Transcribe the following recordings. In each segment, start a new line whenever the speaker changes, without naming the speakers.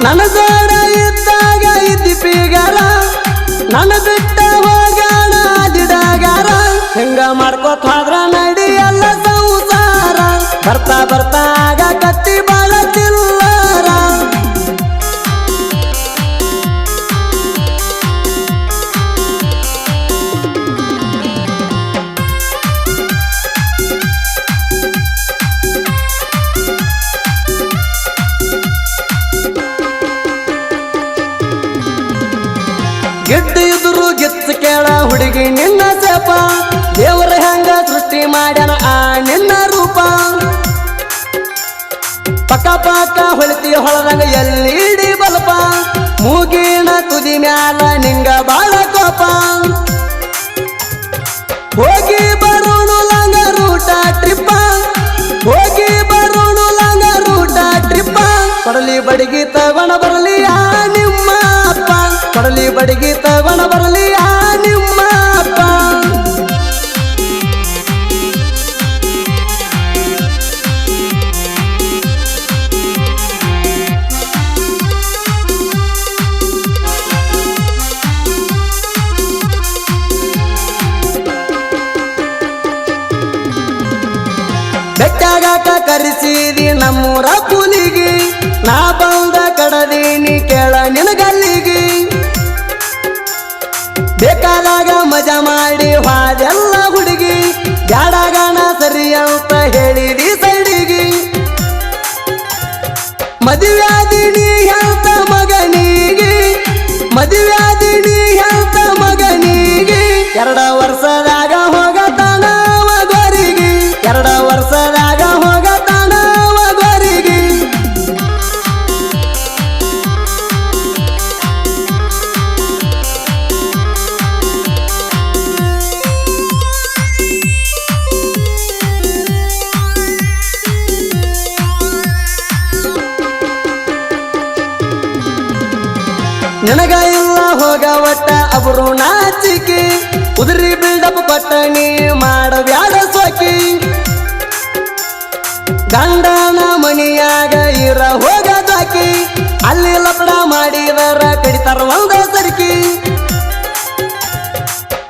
ನನ್ನ ಜೋಡ ಇದ್ದಾಗ ಇದ್ದಿ ಪೀಗಾರ ನನ್ನ ಬಿಟ್ಟ ಹೋಗಾಣ ದಿಡಗಾರ ಹೆಂಗ ಮಾಡ್ಕೋತ ಹೋದ್ರ ನಡಿಯಲ್ಲ ಸಂಸಾರ ಬರ್ತಾ ಬರ್ತಾ ಆಗ ಕತ್ತಿ ಬಾಳ ಚಿಲ್ಲರ ಗಿಡ್ಡ ಇದ್ರು ಗಿಚ್ಚ ಕೇಳ ಹುಡುಗಿ ನಿನ್ನ ಸೇಪ ದೇವರ ಹೆಂಗ ಸೃಷ್ಟಿ ಮಾಡ್ಯಾನ ಆ ನಿನ್ನ ರೂಪ ಪಕ್ಕ ಪಕ್ಕ ಹೊಳಿತಿ ಹೊಳದಂಗ ಎಲ್ಲಿಡಿ ಬಲ್ಪ ಮೂಗಿನ ತುದಿ ಮ್ಯಾಲ ನಿಂಗ ಬಾಳ ಕೋಪ ಹೋಗಿ ಬರೋಣು ಲಂಗ ರೂಟ ಟ್ರಿಪ್ಪ ಹೋಗಿ ಬರೋಣು ಲಂಗ ರೂಟ ಟ್ರಿಪ್ಪ ಕೊಡಲಿ ಬಡಿಗಿ ತಗೊಂಡ ಬರಲಿ ಆ ನಿಮ್ಮ ಅಪ್ಪ ಕೊಡಲಿ ಬಡಿಗಿ ತಗೊಂಡ ಬರಲಿ ಆ ನಿಮ್ಮ ಅಪ್ಪ ಬೆಟ್ಟಾಗಾಕ ಕರೆಸಿದಿ ನಮ್ಮೂರ ಕೂಲಿಗಿ ನಾ ಬಂದ ಕಡದೀನಿ ಕೇಳ ನಿನಗಲ್ಲಿಗಿ ಬೇಕಾದಾಗ ಮಜಾ ಮಾಡಿ ಹಾದೆಲ್ಲ ಹುಡುಗಿ ಬ್ಯಾಡಗಾಣ ಸರಿ ಅಂತ ಹೇಳಿದಿ ಸೈಡಿಗಿ ಮದುವ್ಯಾದಿನಿ ಅಂತ ಮಗನಿಗೆ ಮದುವ್ಯಾದಿನಿ ಅಂತ ಮಗನಿಗೆ 2 ವರ್ಷದಾಗ ಹೋಗತಾನವ ಗೋರಿಗೆ 2 ವರ್ಷದಾಗ ಹೋಗತಾನವ ಗೋರಿಗೆ ನಿನಗ ಇಲ್ಲ ಹೋಗ ಒಟ್ಟ ಅವರು ನಾಚಿಕೆ ಉದುರಿ ಬಿಲ್ಡಪ್ ಪಟ್ಟಣಿ ಮಾಡಬ್ಯಾಡ ಸೋಕಿ ಗಂಡನ ಮನಿಯಾಗ ಇರ ಹೋಗದಾಕಿ ಅಲ್ಲಿ ಲಪಡ ಮಾಡಿದರ ಕಡಿತಾರ ಒಂದ ಸರ್ಕಿ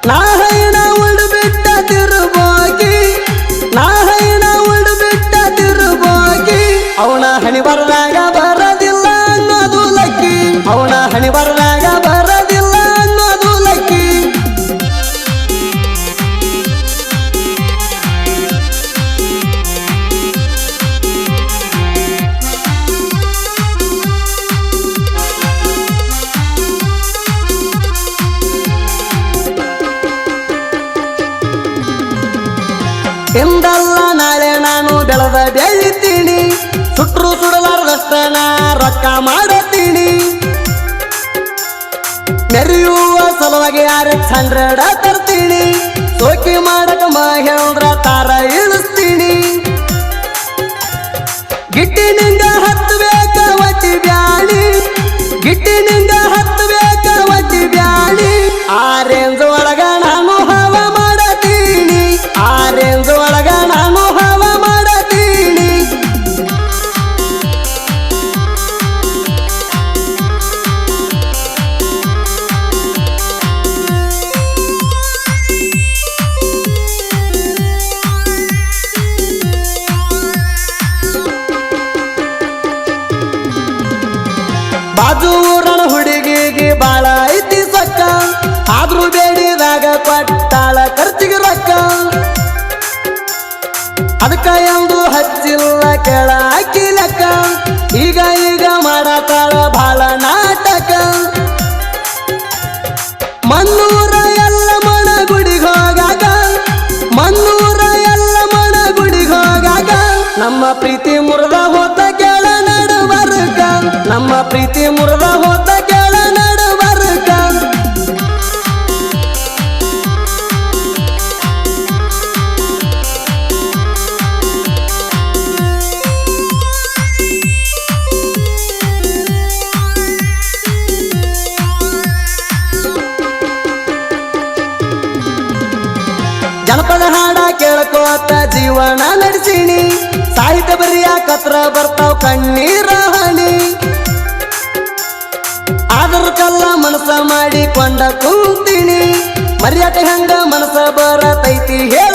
ನಾ ಹೈನ ಉಳ್ದು ಬಿಟ್ಟ ತಿರುಬೋಗಿ ನಾ ಹೈನ ಉಳ್ದು ಬಿಟ್ಟ ತಿರುಬೋಗಿ ಅವನ ಹಣಿ ಬರದಾಗ ಬರದಿಲ್ಲ ಅನ್ನೋದು ಲಕ್ಕಿ ಅವನ ಹಣಿ ಬರದಾಗ ಬರದಿಲ್ಲ ಅನ್ನೋದು ಲಕ್ಕಿ ಎಂದಲ್ಲ ನಾಳೆ ನಾನು ಬೆಳೆದ ಬೆಳಿತೀನಿ ಸುಟ್ರು ಸುಡಲಾರದಷ್ಟ ನಾ ರೊಕ್ಕ ಮಾಡತೀನಿ ಮೆರೆಯುವ ಸಲುವಾಗಿ RX100 ತರ್ತೀನಿ ಸೋಕಿ ಮಾಡಕ ಮಹೇಂದ್ರ ತಾರ ಇಳಿಸ್ತೀನಿ ಗಿಟ್ಟಿ ನಿಂಗ ಹತ್ತಬೇಕ ಒಟ್ಟಿ ಬ್ಯಾಣಿ ಗಿಟ್ಟಿ ನಿಂಗ ಹತ್ತಬೇಕ ಒಟ್ಟಿ ಬ್ಯಾಣಿ ಆ ರೇಂಜ್ ಒಳಗ ನಾನು ಹವ ಮಾಡತೀನಿ ಆ ರೇಂಜ್ ಒಳಗ ನಾನು ಹವ ಮಾಡತೀನಿ ಬಾಜು ಊರನ ಹುಡುಗಿಗೆ ಬಾಳ ಐತಿ ಸಕ್ಕ ಆದ್ರೂ ಬೇಡಿದಾಗ ಕೊಟ್ಟಾಳ ಖರ್ಚಿಗೆ ರೊಕ್ಕ ಅದಕ್ಕ ಎಂದು ಹಚ್ಚಿಲ್ಲ ಕೆಳ ಅಕ್ಕಿ ಲೆಕ್ಕ ಈಗ ಈಗ ಮಾಡತಾಳ ಬಾಳ ನಾಟಕ ಮನ್ನೂರ ಎಲ್ಲ ಮನ ಗುಡಿಗೆ ಹೋಗಾಗ ಮನ್ನೂರ ಎಲ್ಲ ಮನ ಗುಡಿಗೆ ಹೋಗಾಗ ನಮ್ಮ ಪ್ರೀತಿ ಮುರಿದ ಹೋತ ಕೆಳ ನಡುವರ್ಗ ನಮ್ಮ ಪ್ರೀತಿ ಮುರಿದ ಹೋತ ಕೆಳ ನಡುವರ್ಗ ಜನಪದ ಹಾಡ ಕೇಳ್ಕೋತ ಜೀವನ ನಡೆಸೀನಿ ಸಾಹಿತ್ಯ ಬರಿಯಾಕತ್ರ ಬರ್ತಾವ್ ಕಣ್ಣೀರ ಹನಿ ಬೇಡಿಕೊಂಡ ಕುಂತೀನಿ ಮರ್ಯಾದೆ ಹಂಗ ಮನಸ ಬರತೈತಿ ಹೇಳ